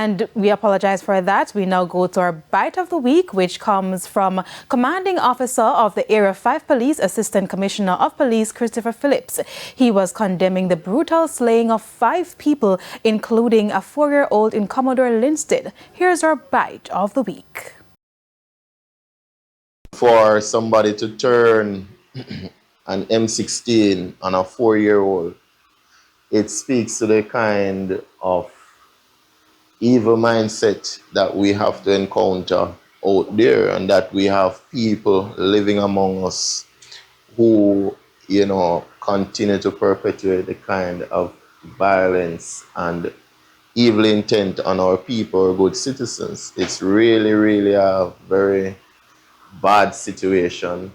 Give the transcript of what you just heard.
And we apologize for that. We now go to our bite of the week, which comes from Commanding Officer of the Area 5 Police, Assistant Commissioner of Police, Christopher Phillips. He was condemning the brutal slaying of 5 people, including a 4-year-old in Commodore Linstead. Here's our bite of the week. For somebody to turn an M16 on a 4-year-old, it speaks to the kind of evil mindset that we have to encounter out there, and that we have people living among us who, continue to perpetuate the kind of violence and evil intent on our people or good citizens. It's really, really a very bad situation.